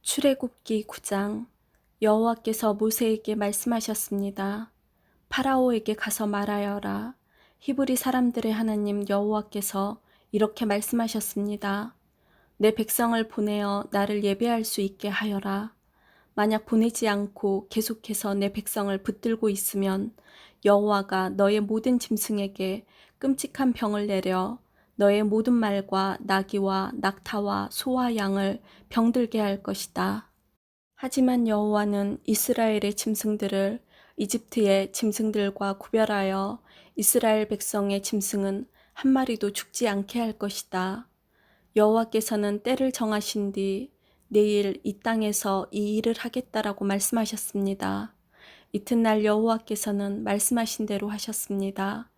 출애굽기 9장. 여호와께서 모세에게 말씀하셨습니다. 파라오에게 가서 말하여라. 히브리 사람들의 하나님 여호와께서 이렇게 말씀하셨습니다. 내 백성을 보내어 나를 예배할 수 있게 하여라. 만약 보내지 않고 계속해서 내 백성을 붙들고 있으면 여호와가 너의 모든 짐승에게 끔찍한 병을 내려 너의 모든 말과 나귀와 낙타와 소와 양을 병들게 할 것이다. 하지만 여호와는 이스라엘의 짐승들을 이집트의 짐승들과 구별하여 이스라엘 백성의 짐승은 한 마리도 죽지 않게 할 것이다. 여호와께서는 때를 정하신 뒤 내일 이 땅에서 이 일을 하겠다라고 말씀하셨습니다. 이튿날 여호와께서는 말씀하신 대로 하셨습니다.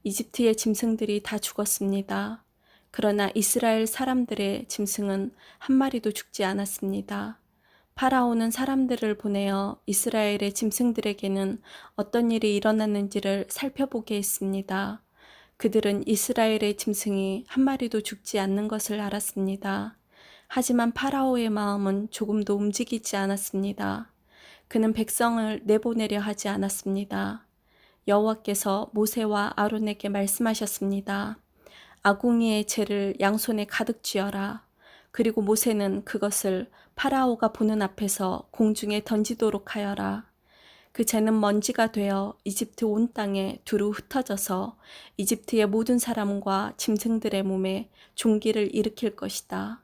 이집트의 짐승들이 다 죽었습니다. 그러나 이스라엘 사람들의 짐승은 한 마리도 죽지 않았습니다. 파라오는 사람들을 보내어 이스라엘의 짐승들에게는 어떤 일이 일어났는지를 살펴보게 했습니다. 그들은 이스라엘의 짐승이 한 마리도 죽지 않는 것을 알았습니다. 하지만 파라오의 마음은 조금도 움직이지 않았습니다. 그는 백성을 내보내려 하지 않았습니다. 여호와께서 모세와 아론에게 말씀하셨습니다. 아궁이의 재를 양손에 가득 쥐어라. 그리고 모세는 그것을 파라오가 보는 앞에서 공중에 던지도록 하여라. 그 재는 먼지가 되어 이집트 온 땅에 두루 흩어져서 이집트의 모든 사람과 짐승들의 몸에 종기를 일으킬 것이다.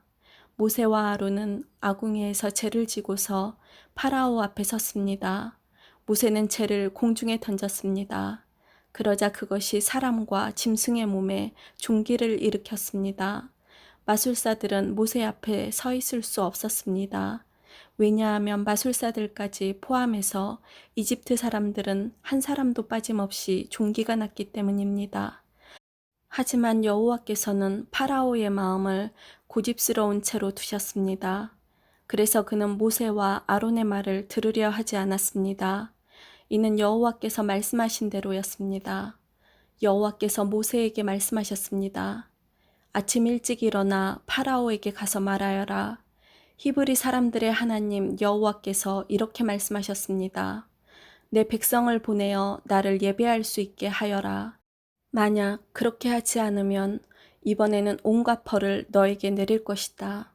모세와 아론은 아궁이에서 재를 지고서 파라오 앞에 섰습니다. 모세는 재를 공중에 던졌습니다. 그러자 그것이 사람과 짐승의 몸에 종기를 일으켰습니다. 마술사들은 모세 앞에 서 있을 수 없었습니다. 왜냐하면 마술사들까지 포함해서 이집트 사람들은 한 사람도 빠짐없이 종기가 났기 때문입니다. 하지만 여호와께서는 파라오의 마음을 고집스러운 채로 두셨습니다. 그래서 그는 모세와 아론의 말을 들으려 하지 않았습니다. 이는 여호와께서 말씀하신 대로였습니다. 여호와께서 모세에게 말씀하셨습니다. 아침 일찍 일어나 파라오에게 가서 말하여라. 히브리 사람들의 하나님 여호와께서 이렇게 말씀하셨습니다. 내 백성을 보내어 나를 예배할 수 있게 하여라. 만약 그렇게 하지 않으면 이번에는 온갖 벌을 너에게 내릴 것이다.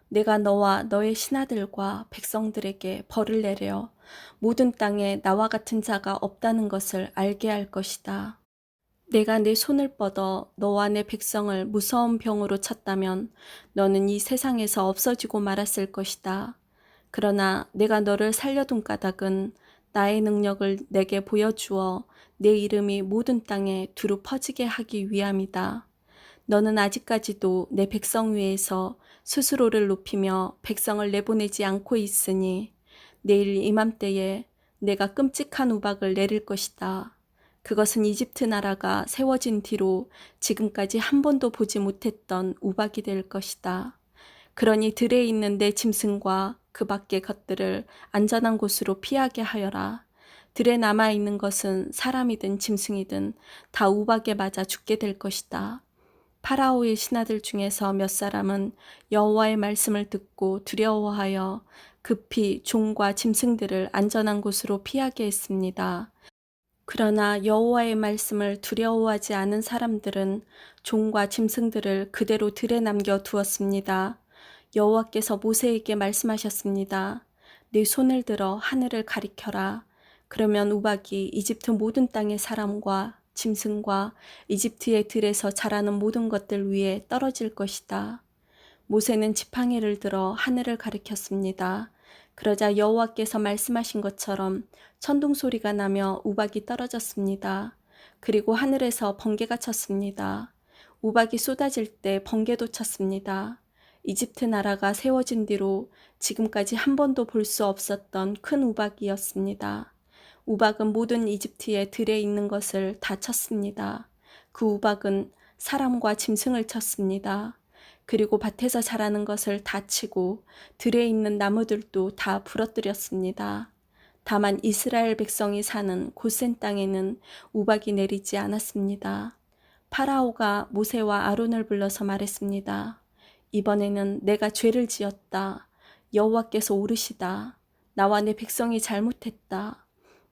내가 너와 너의 신하들과 백성들에게 벌을 내려 모든 땅에 나와 같은 자가 없다는 것을 알게 할 것이다. 내가 내 손을 뻗어 너와 내 백성을 무서운 병으로 쳤다면 너는 이 세상에서 없어지고 말았을 것이다. 그러나 내가 너를 살려둔 까닭은 나의 능력을 내게 보여주어 내 이름이 모든 땅에 두루 퍼지게 하기 위함이다. 너는 아직까지도 내 백성 위에서 스스로를 높이며 백성을 내보내지 않고 있으니 내일 이맘때에 내가 끔찍한 우박을 내릴 것이다. 그것은 이집트 나라가 세워진 뒤로 지금까지 한 번도 보지 못했던 우박이 될 것이다. 그러니 들에 있는 내 짐승과 그 밖의 것들을 안전한 곳으로 피하게 하여라. 들에 남아있는 것은 사람이든 짐승이든 다 우박에 맞아 죽게 될 것이다. 파라오의 신하들 중에서 몇 사람은 여호와의 말씀을 듣고 두려워하여 급히 종과 짐승들을 안전한 곳으로 피하게 했습니다. 그러나 여호와의 말씀을 두려워하지 않은 사람들은 종과 짐승들을 그대로 들에 남겨 두었습니다. 여호와께서 모세에게 말씀하셨습니다. 네 손을 들어 하늘을 가리켜라. 그러면 우박이 이집트 모든 땅의 사람과 짐승과 이집트의 들에서 자라는 모든 것들 위에 떨어질 것이다. 모세는 지팡이를 들어 하늘을 가리켰습니다. 그러자 여호와께서 말씀하신 것처럼 천둥 소리가 나며 우박이 떨어졌습니다. 그리고 하늘에서 번개가 쳤습니다. 우박이 쏟아질 때 번개도 쳤습니다. 이집트 나라가 세워진 뒤로 지금까지 한 번도 볼 수 없었던 큰 우박이었습니다. 우박은 모든 이집트의 들에 있는 것을 다 쳤습니다. 그 우박은 사람과 짐승을 쳤습니다. 그리고 밭에서 자라는 것을 다 치고 들에 있는 나무들도 다 부러뜨렸습니다. 다만 이스라엘 백성이 사는 고센 땅에는 우박이 내리지 않았습니다. 파라오가 모세와 아론을 불러서 말했습니다. 이번에는 내가 죄를 지었다. 여호와께서 오르시다. 나와 내 백성이 잘못했다.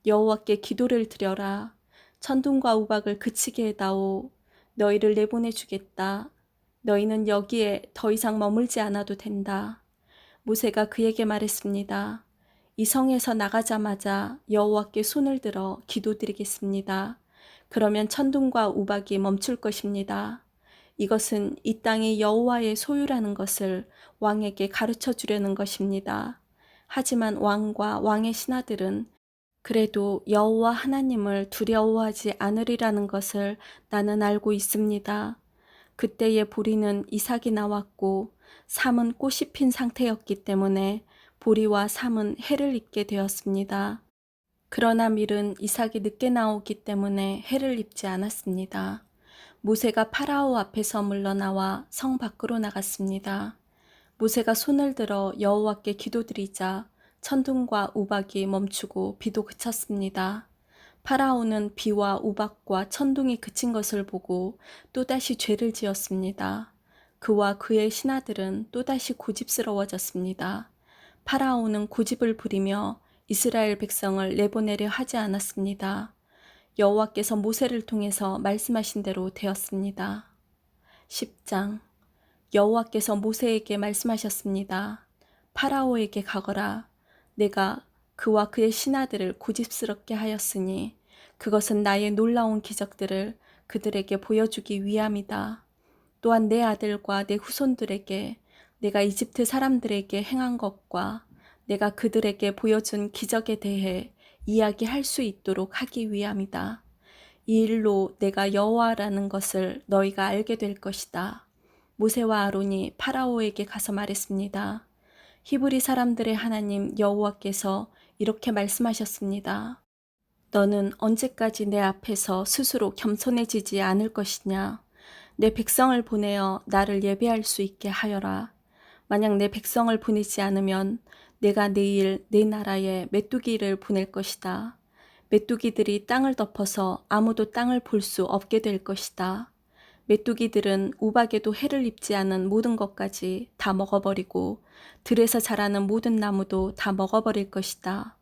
여호와께 기도를 드려라. 천둥과 우박을 그치게 해다오. 너희를 내보내주겠다. 너희는 여기에 더 이상 머물지 않아도 된다. 모세가 그에게 말했습니다. 이 성에서 나가자마자 여호와께 손을 들어 기도드리겠습니다. 그러면 천둥과 우박이 멈출 것입니다. 이것은 이 땅이 여호와의 소유라는 것을 왕에게 가르쳐 주려는 것입니다. 하지만 왕과 왕의 신하들은 그래도 여호와 하나님을 두려워하지 않으리라는 것을 나는 알고 있습니다. 그때의 보리는 이삭이 나왔고 삼은 꽃이 핀 상태였기 때문에 보리와 삼은 해를 입게 되었습니다. 그러나 밀은 이삭이 늦게 나오기 때문에 해를 입지 않았습니다. 모세가 파라오 앞에서 물러나와 성 밖으로 나갔습니다. 모세가 손을 들어 여호와께 기도드리자 천둥과 우박이 멈추고 비도 그쳤습니다. 파라오는 비와 우박과 천둥이 그친 것을 보고 또다시 죄를 지었습니다. 그와 그의 신하들은 또다시 고집스러워졌습니다. 파라오는 고집을 부리며 이스라엘 백성을 내보내려 하지 않았습니다. 여호와께서 모세를 통해서 말씀하신 대로 되었습니다. 10장 여호와께서 모세에게 말씀하셨습니다. 파라오에게 가거라. 내가 그와 그의 신하들을 고집스럽게 하였으니 그것은 나의 놀라운 기적들을 그들에게 보여주기 위함이다. 또한 내 아들과 내 후손들에게 내가 이집트 사람들에게 행한 것과 내가 그들에게 보여준 기적에 대해 이야기할 수 있도록 하기 위함이다. 이 일로 내가 여호와라는 것을 너희가 알게 될 것이다. 모세와 아론이 파라오에게 가서 말했습니다. 히브리 사람들의 하나님 여호와께서 이렇게 말씀하셨습니다. 너는 언제까지 내 앞에서 스스로 겸손해지지 않을 것이냐? 내 백성을 보내어 나를 예배할 수 있게 하여라. 만약 내 백성을 보내지 않으면 내가 내일 내 나라에 메뚜기를 보낼 것이다. 메뚜기들이 땅을 덮어서 아무도 땅을 볼 수 없게 될 것이다. 메뚜기들은 우박에도 해를 입지 않은 모든 것까지 다 먹어버리고 들에서 자라는 모든 나무도 다 먹어버릴 것이다.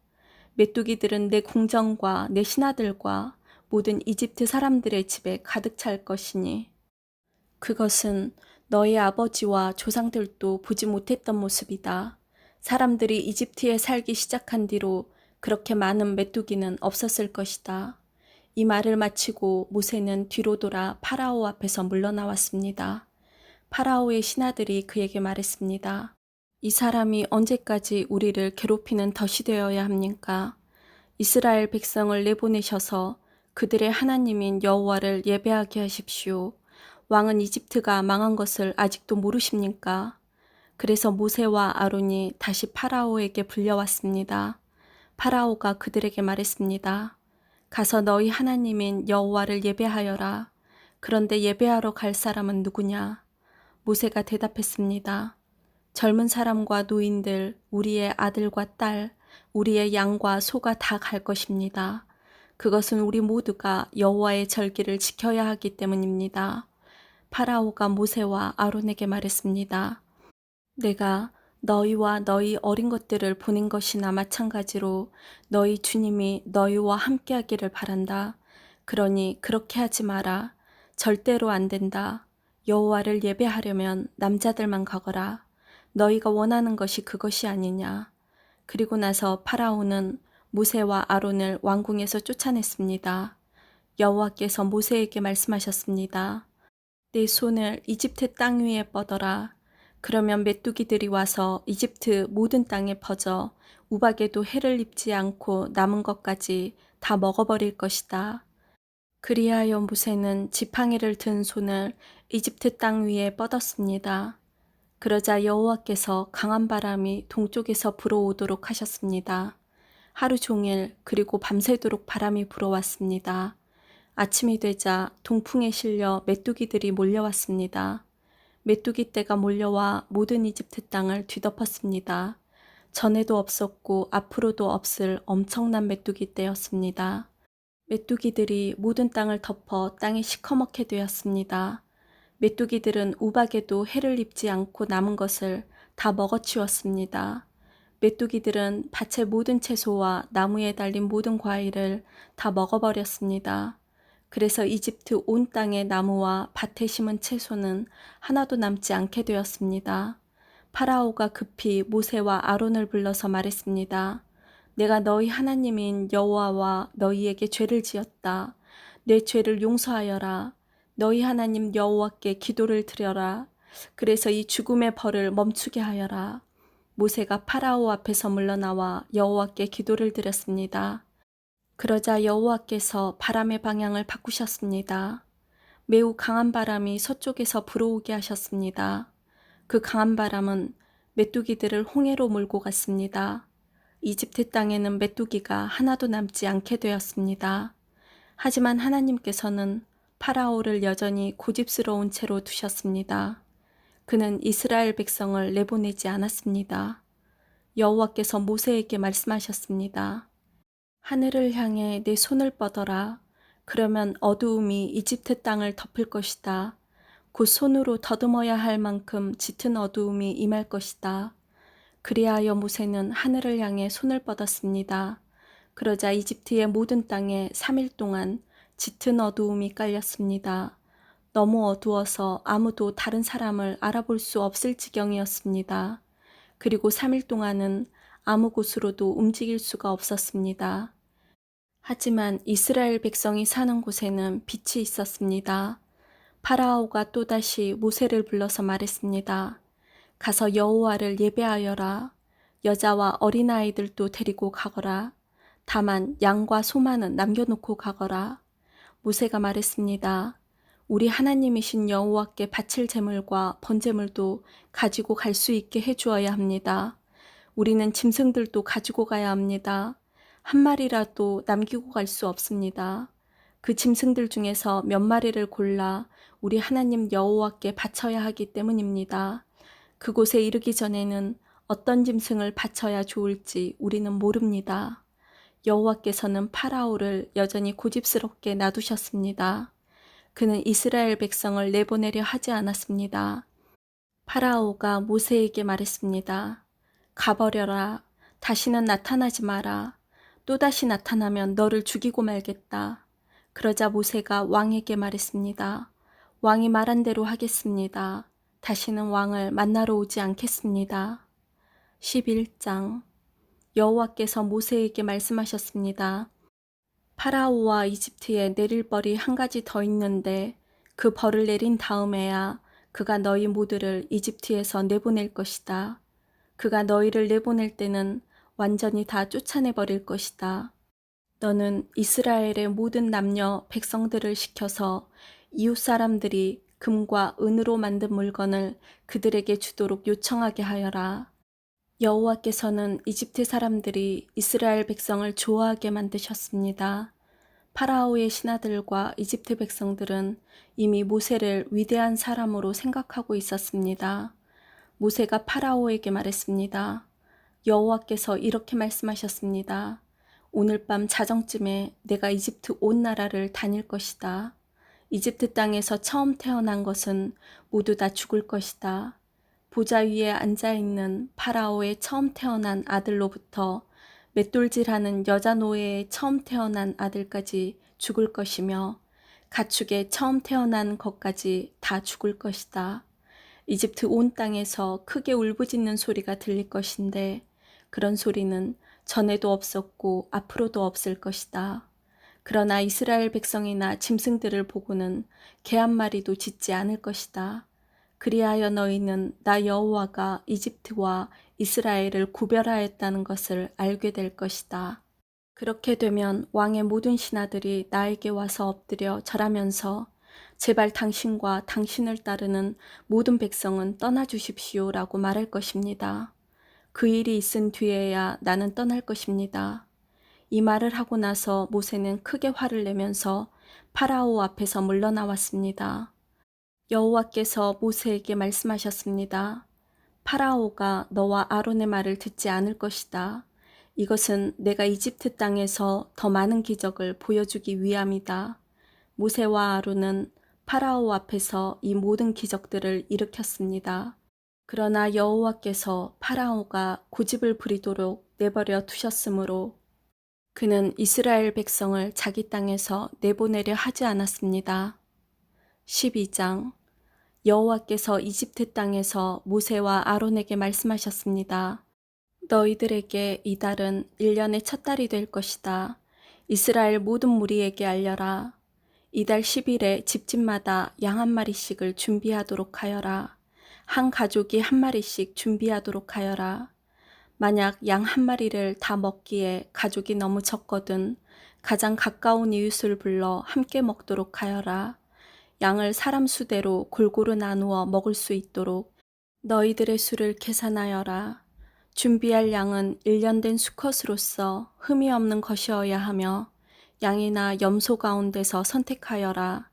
메뚜기들은 내 궁정과 내 신하들과 모든 이집트 사람들의 집에 가득 찰 것이니 그것은 너희 아버지와 조상들도 보지 못했던 모습이다. 사람들이 이집트에 살기 시작한 뒤로 그렇게 많은 메뚜기는 없었을 것이다. 이 말을 마치고 모세는 뒤로 돌아 파라오 앞에서 물러나왔습니다. 파라오의 신하들이 그에게 말했습니다. 이 사람이 언제까지 우리를 괴롭히는 덫이 되어야 합니까? 이스라엘 백성을 내보내셔서 그들의 하나님인 여호와를 예배하게 하십시오. 왕은 이집트가 망한 것을 아직도 모르십니까? 그래서 모세와 아론이 다시 파라오에게 불려왔습니다. 파라오가 그들에게 말했습니다. 가서 너희 하나님인 여호와를 예배하여라. 그런데 예배하러 갈 사람은 누구냐? 모세가 대답했습니다. 젊은 사람과 노인들, 우리의 아들과 딸, 우리의 양과 소가 다 갈 것입니다. 그것은 우리 모두가 여호와의 절기를 지켜야 하기 때문입니다. 파라오가 모세와 아론에게 말했습니다. 내가 너희와 너희 어린 것들을 보낸 것이나 마찬가지로 너희 주님이 너희와 함께하기를 바란다. 그러니 그렇게 하지 마라. 절대로 안 된다. 여호와를 예배하려면 남자들만 가거라. 너희가 원하는 것이 그것이 아니냐. 그리고 나서 파라오는 모세와 아론을 왕궁에서 쫓아냈습니다. 여호와께서 모세에게 말씀하셨습니다. 내 손을 이집트 땅 위에 뻗어라. 그러면 메뚜기들이 와서 이집트 모든 땅에 퍼져 우박에도 해를 입지 않고 남은 것까지 다 먹어버릴 것이다. 그리하여 모세는 지팡이를 든 손을 이집트 땅 위에 뻗었습니다. 그러자 여호와께서 강한 바람이 동쪽에서 불어오도록 하셨습니다. 하루 종일 그리고 밤새도록 바람이 불어왔습니다. 아침이 되자 동풍에 실려 메뚜기들이 몰려왔습니다. 메뚜기 떼가 몰려와 모든 이집트 땅을 뒤덮었습니다. 전에도 없었고 앞으로도 없을 엄청난 메뚜기 떼였습니다. 메뚜기들이 모든 땅을 덮어 땅이 시커멓게 되었습니다. 메뚜기들은 우박에도 해를 입지 않고 남은 것을 다 먹어치웠습니다. 메뚜기들은 밭의 모든 채소와 나무에 달린 모든 과일을 다 먹어버렸습니다. 그래서 이집트 온 땅의 나무와 밭에 심은 채소는 하나도 남지 않게 되었습니다. 파라오가 급히 모세와 아론을 불러서 말했습니다. 내가 너희 하나님인 여호와와 너희에게 죄를 지었다. 내 죄를 용서하여라. 너희 하나님 여호와께 기도를 드려라. 그래서 이 죽음의 벌을 멈추게 하여라. 모세가 파라오 앞에서 물러나와 여호와께 기도를 드렸습니다. 그러자 여호와께서 바람의 방향을 바꾸셨습니다. 매우 강한 바람이 서쪽에서 불어오게 하셨습니다. 그 강한 바람은 메뚜기들을 홍해로 몰고 갔습니다. 이집트 땅에는 메뚜기가 하나도 남지 않게 되었습니다. 하지만 하나님께서는 파라오를 여전히 고집스러운 채로 두셨습니다. 그는 이스라엘 백성을 내보내지 않았습니다. 여호와께서 모세에게 말씀하셨습니다. 하늘을 향해 내 손을 뻗어라. 그러면 어두움이 이집트 땅을 덮을 것이다. 곧 손으로 더듬어야 할 만큼 짙은 어두움이 임할 것이다. 그리하여 모세는 하늘을 향해 손을 뻗었습니다. 그러자 이집트의 모든 땅에 3일 동안 짙은 어두움이 깔렸습니다. 너무 어두워서 아무도 다른 사람을 알아볼 수 없을 지경이었습니다. 그리고 3일 동안은 아무 곳으로도 움직일 수가 없었습니다. 하지만 이스라엘 백성이 사는 곳에는 빛이 있었습니다. 파라오가 또다시 모세를 불러서 말했습니다. 가서 여호와를 예배하여라. 여자와 어린아이들도 데리고 가거라. 다만 양과 소만은 남겨놓고 가거라. 모세가 말했습니다. 우리 하나님이신 여호와께 바칠 제물과 번제물도 가지고 갈 수 있게 해주어야 합니다. 우리는 짐승들도 가지고 가야 합니다. 한 마리라도 남기고 갈 수 없습니다. 그 짐승들 중에서 몇 마리를 골라 우리 하나님 여호와께 바쳐야 하기 때문입니다. 그곳에 이르기 전에는 어떤 짐승을 바쳐야 좋을지 우리는 모릅니다. 여호와께서는 파라오를 여전히 고집스럽게 놔두셨습니다. 그는 이스라엘 백성을 내보내려 하지 않았습니다. 파라오가 모세에게 말했습니다. 가버려라. 다시는 나타나지 마라. 또다시 나타나면 너를 죽이고 말겠다. 그러자 모세가 왕에게 말했습니다. 왕이 말한 대로 하겠습니다. 다시는 왕을 만나러 오지 않겠습니다. 11장 여호와께서 모세에게 말씀하셨습니다. 파라오와 이집트에 내릴 벌이 한 가지 더 있는데 그 벌을 내린 다음에야 그가 너희 모두를 이집트에서 내보낼 것이다. 그가 너희를 내보낼 때는 완전히 다 쫓아내버릴 것이다. 너는 이스라엘의 모든 남녀 백성들을 시켜서 이웃 사람들이 금과 은으로 만든 물건을 그들에게 주도록 요청하게 하여라. 여호와께서는 이집트 사람들이 이스라엘 백성을 좋아하게 만드셨습니다. 파라오의 신하들과 이집트 백성들은 이미 모세를 위대한 사람으로 생각하고 있었습니다. 모세가 파라오에게 말했습니다. 여호와께서 이렇게 말씀하셨습니다. 오늘 밤 자정쯤에 내가 이집트 온 나라를 다닐 것이다. 이집트 땅에서 처음 태어난 것은 모두 다 죽을 것이다. 보좌 위에 앉아있는 파라오의 처음 태어난 아들로부터 맷돌질하는 여자 노예의 처음 태어난 아들까지 죽을 것이며 가축의 처음 태어난 것까지 다 죽을 것이다. 이집트 온 땅에서 크게 울부짖는 소리가 들릴 것인데 그런 소리는 전에도 없었고 앞으로도 없을 것이다. 그러나 이스라엘 백성이나 짐승들을 보고는 개 한 마리도 짖지 않을 것이다. 그리하여 너희는 나 여호와가 이집트와 이스라엘을 구별하였다는 것을 알게 될 것이다. 그렇게 되면 왕의 모든 신하들이 나에게 와서 엎드려 절하면서 제발 당신과 당신을 따르는 모든 백성은 떠나주십시오 라고 말할 것입니다. 그 일이 있은 뒤에야 나는 떠날 것입니다. 이 말을 하고 나서 모세는 크게 화를 내면서 파라오 앞에서 물러나왔습니다. 여호와께서 모세에게 말씀하셨습니다. 파라오가 너와 아론의 말을 듣지 않을 것이다. 이것은 내가 이집트 땅에서 더 많은 기적을 보여주기 위함이다. 모세와 아론은 파라오 앞에서 이 모든 기적들을 일으켰습니다. 그러나 여호와께서 파라오가 고집을 부리도록 내버려 두셨으므로 그는 이스라엘 백성을 자기 땅에서 내보내려 하지 않았습니다. 12장 여호와께서 이집트 땅에서 모세와 아론에게 말씀하셨습니다. 너희들에게 이 달은 1년의 첫 달이 될 것이다. 이스라엘 모든 무리에게 알려라. 이달 10일에 집집마다 양 한 마리씩을 준비하도록 하여라. 한 가족이 한 마리씩 준비하도록 하여라. 만약 양 한 마리를 다 먹기에 가족이 너무 적거든 가장 가까운 이웃을 불러 함께 먹도록 하여라. 양을 사람 수대로 골고루 나누어 먹을 수 있도록 너희들의 수를 계산하여라. 준비할 양은 1년 된 수컷으로서 흠이 없는 것이어야 하며 양이나 염소 가운데서 선택하여라.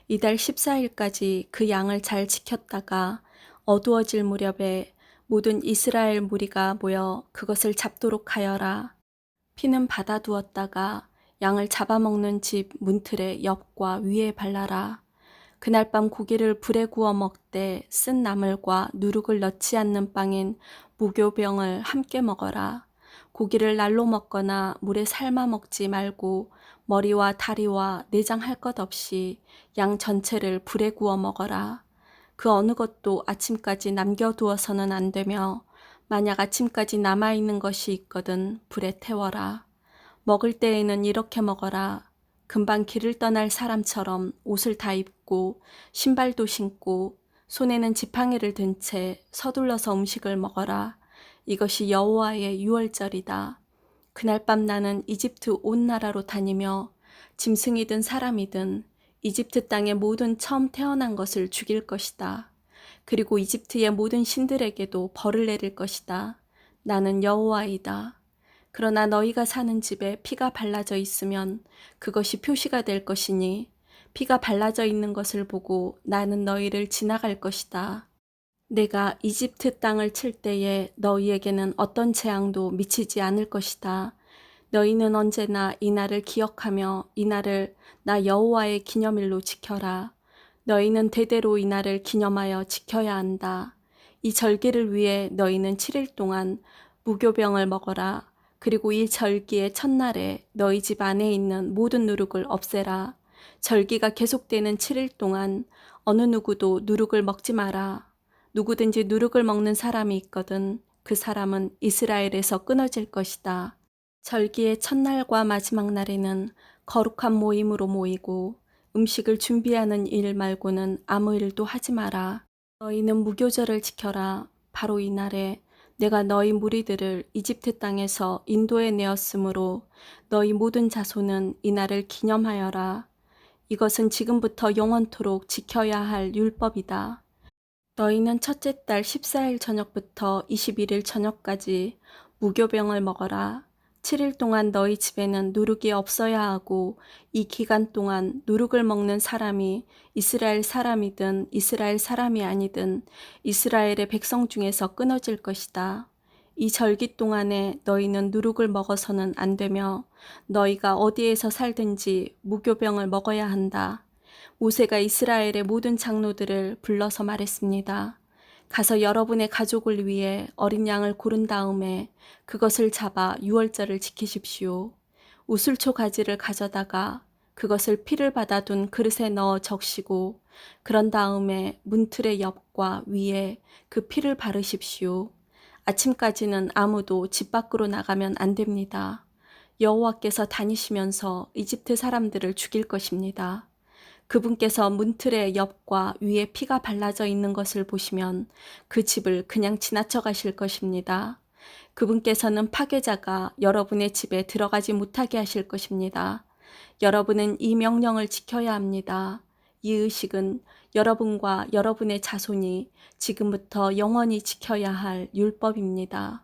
이달 14일까지 그 양을 잘 지켰다가 어두워질 무렵에 모든 이스라엘 무리가 모여 그것을 잡도록 하여라. 피는 받아두었다가 양을 잡아먹는 집 문틀의 옆과 위에 발라라. 그날 밤 고기를 불에 구워 먹되 쓴 나물과 누룩을 넣지 않는 빵인 무교병을 함께 먹어라. 고기를 날로 먹거나 물에 삶아 먹지 말고 머리와 다리와 내장 할 것 없이 양 전체를 불에 구워 먹어라. 그 어느 것도 아침까지 남겨두어서는 안 되며 만약 아침까지 남아있는 것이 있거든 불에 태워라. 먹을 때에는 이렇게 먹어라. 금방 길을 떠날 사람처럼 옷을 다 입고 신발도 신고 손에는 지팡이를 든 채 서둘러서 음식을 먹어라. 이것이 여호와의 유월절이다. 그날 밤 나는 이집트 온 나라로 다니며 짐승이든 사람이든 이집트 땅의 모든 처음 태어난 것을 죽일 것이다. 그리고 이집트의 모든 신들에게도 벌을 내릴 것이다. 나는 여호와이다. 그러나 너희가 사는 집에 피가 발라져 있으면 그것이 표시가 될 것이니 피가 발라져 있는 것을 보고 나는 너희를 지나갈 것이다. 내가 이집트 땅을 칠 때에 너희에게는 어떤 재앙도 미치지 않을 것이다. 너희는 언제나 이 날을 기억하며 이 날을 나 여호와의 기념일로 지켜라. 너희는 대대로 이 날을 기념하여 지켜야 한다. 이 절기를 위해 너희는 7일 동안 무교병을 먹어라. 그리고 이 절기의 첫날에 너희 집 안에 있는 모든 누룩을 없애라. 절기가 계속되는 7일 동안 어느 누구도 누룩을 먹지 마라. 누구든지 누룩을 먹는 사람이 있거든 그 사람은 이스라엘에서 끊어질 것이다. 절기의 첫날과 마지막 날에는 거룩한 모임으로 모이고 음식을 준비하는 일 말고는 아무 일도 하지 마라. 너희는 무교절을 지켜라. 바로 이 날에 내가 너희 무리들을 이집트 땅에서 인도해 내었으므로 너희 모든 자손은 이 날을 기념하여라. 이것은 지금부터 영원토록 지켜야 할 율법이다. 너희는 첫째 달 14일 저녁부터 21일 저녁까지 무교병을 먹어라. 7일 동안 너희 집에는 누룩이 없어야 하고 이 기간 동안 누룩을 먹는 사람이 이스라엘 사람이든 이스라엘 사람이 아니든 이스라엘의 백성 중에서 끊어질 것이다. 이 절기 동안에 너희는 누룩을 먹어서는 안 되며 너희가 어디에서 살든지 무교병을 먹어야 한다. 모세가 이스라엘의 모든 장로들을 불러서 말했습니다. 가서 여러분의 가족을 위해 어린 양을 고른 다음에 그것을 잡아 유월절을 지키십시오. 우슬초 가지를 가져다가 그것을 피를 받아둔 그릇에 넣어 적시고 그런 다음에 문틀의 옆과 위에 그 피를 바르십시오. 아침까지는 아무도 집 밖으로 나가면 안 됩니다. 여호와께서 다니시면서 이집트 사람들을 죽일 것입니다. 그분께서 문틀의 옆과 위에 피가 발라져 있는 것을 보시면 그 집을 그냥 지나쳐 가실 것입니다. 그분께서는 파괴자가 여러분의 집에 들어가지 못하게 하실 것입니다. 여러분은 이 명령을 지켜야 합니다. 이 의식은 여러분과 여러분의 자손이 지금부터 영원히 지켜야 할 율법입니다.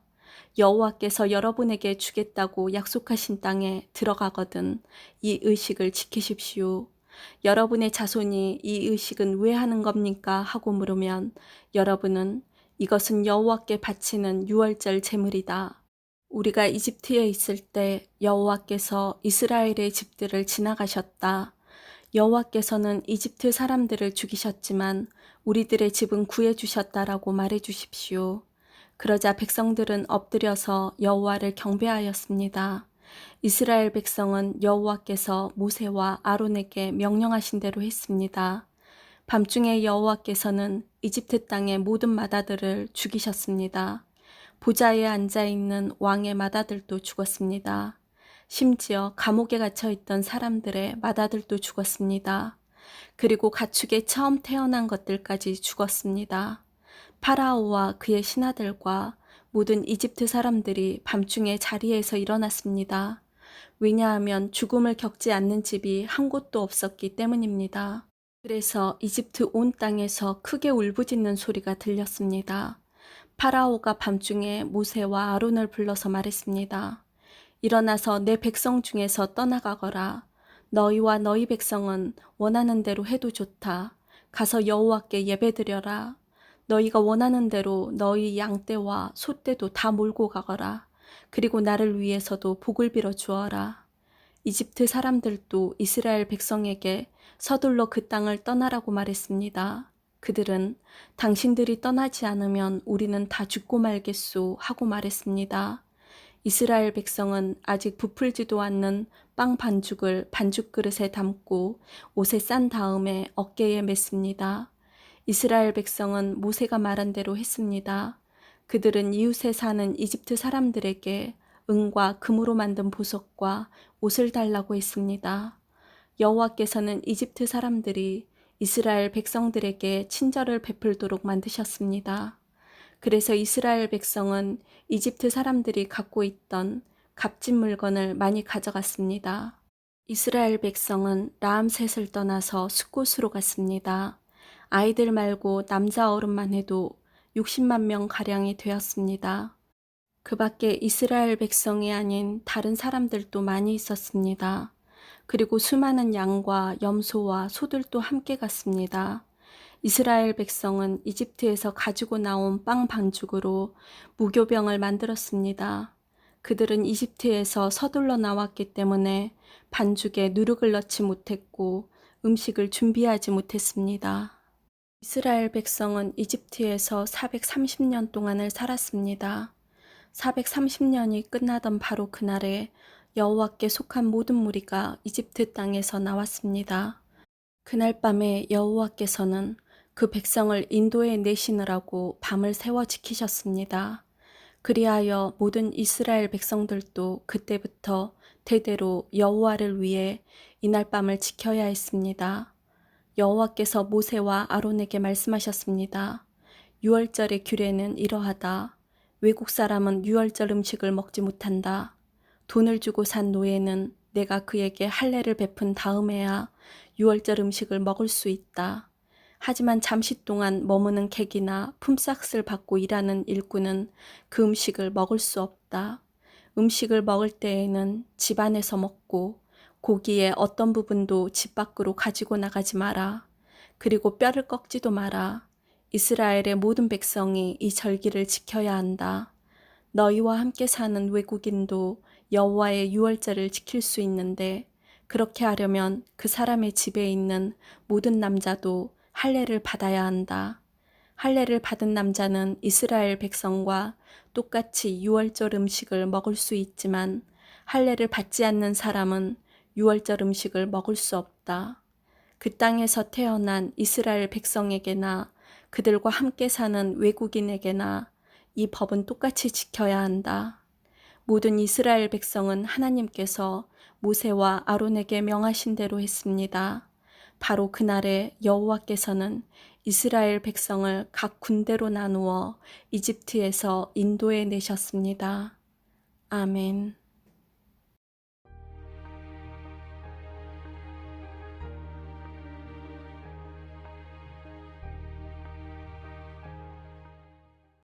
여호와께서 여러분에게 주겠다고 약속하신 땅에 들어가거든 이 의식을 지키십시오. 여러분의 자손이 이 의식은 왜 하는 겁니까? 하고 물으면 여러분은 이것은 여호와께 바치는 유월절 제물이다. 우리가 이집트에 있을 때 여호와께서 이스라엘의 집들을 지나가셨다. 여호와께서는 이집트 사람들을 죽이셨지만 우리들의 집은 구해주셨다라고 말해주십시오. 그러자 백성들은 엎드려서 여호와를 경배하였습니다. 이스라엘 백성은 여호와께서 모세와 아론에게 명령하신 대로 했습니다. 밤중에 여호와께서는 이집트 땅의 모든 맏아들을 죽이셨습니다. 보좌에 앉아있는 왕의 맏아들도 죽었습니다. 심지어 감옥에 갇혀있던 사람들의 맏아들도 죽었습니다. 그리고 가축에 처음 태어난 것들까지 죽었습니다. 파라오와 그의 신하들과 모든 이집트 사람들이 밤중에 자리에서 일어났습니다. 왜냐하면 죽음을 겪지 않는 집이 한 곳도 없었기 때문입니다. 그래서 이집트 온 땅에서 크게 울부짖는 소리가 들렸습니다. 파라오가 밤중에 모세와 아론을 불러서 말했습니다. 일어나서 내 백성 중에서 떠나가거라. 너희와 너희 백성은 원하는 대로 해도 좋다. 가서 여호와께 예배드려라. 너희가 원하는 대로 너희 양떼와 소떼도 다 몰고 가거라. 그리고 나를 위해서도 복을 빌어 주어라. 이집트 사람들도 이스라엘 백성에게 서둘러 그 땅을 떠나라고 말했습니다. 그들은 당신들이 떠나지 않으면 우리는 다 죽고 말겠소 하고 말했습니다. 이스라엘 백성은 아직 부풀지도 않는 빵 반죽을 반죽 그릇에 담고 옷에 싼 다음에 어깨에 맸습니다. 이스라엘 백성은 모세가 말한 대로 했습니다. 그들은 이웃에 사는 이집트 사람들에게 은과 금으로 만든 보석과 옷을 달라고 했습니다. 여호와께서는 이집트 사람들이 이스라엘 백성들에게 친절을 베풀도록 만드셨습니다. 그래서 이스라엘 백성은 이집트 사람들이 갖고 있던 값진 물건을 많이 가져갔습니다. 이스라엘 백성은 라암셋을 떠나서 숫곳으로 갔습니다. 아이들 말고 남자 어른만 해도 60만 명 가량이 되었습니다. 그 밖에 이스라엘 백성이 아닌 다른 사람들도 많이 있었습니다. 그리고 수많은 양과 염소와 소들도 함께 갔습니다. 이스라엘 백성은 이집트에서 가지고 나온 빵 반죽으로 무교병을 만들었습니다. 그들은 이집트에서 서둘러 나왔기 때문에 반죽에 누룩을 넣지 못했고 음식을 준비하지 못했습니다. 이스라엘 백성은 이집트에서 430년 동안을 살았습니다. 430년이 끝나던 바로 그날에 여호와께 속한 모든 무리가 이집트 땅에서 나왔습니다. 그날 밤에 여호와께서는 그 백성을 인도에 내시느라고 밤을 새워 지키셨습니다. 그리하여 모든 이스라엘 백성들도 그때부터 대대로 여호와를 위해 이날 밤을 지켜야 했습니다. 여호와께서 모세와 아론에게 말씀하셨습니다. 유월절의 규례는 이러하다. 외국 사람은 유월절 음식을 먹지 못한다. 돈을 주고 산 노예는 내가 그에게 할례를 베푼 다음에야 유월절 음식을 먹을 수 있다. 하지만 잠시 동안 머무는 객이나 품삯을 받고 일하는 일꾼은 그 음식을 먹을 수 없다. 음식을 먹을 때에는 집 안에서 먹고 고기의 어떤 부분도 집 밖으로 가지고 나가지 마라. 그리고 뼈를 꺾지도 마라. 이스라엘의 모든 백성이 이 절기를 지켜야 한다. 너희와 함께 사는 외국인도 여호와의 유월절을 지킬 수 있는데 그렇게 하려면 그 사람의 집에 있는 모든 남자도 할례를 받아야 한다. 할례를 받은 남자는 이스라엘 백성과 똑같이 유월절 음식을 먹을 수 있지만 할례를 받지 않는 사람은 유월절 음식을 먹을 수 없다. 그 땅에서 태어난 이스라엘 백성에게나 그들과 함께 사는 외국인에게나 이 법은 똑같이 지켜야 한다. 모든 이스라엘 백성은 하나님께서 모세와 아론에게 명하신 대로 했습니다. 바로 그날에 여호와께서는 이스라엘 백성을 각 군대로 나누어 이집트에서 인도에 내셨습니다. 아멘.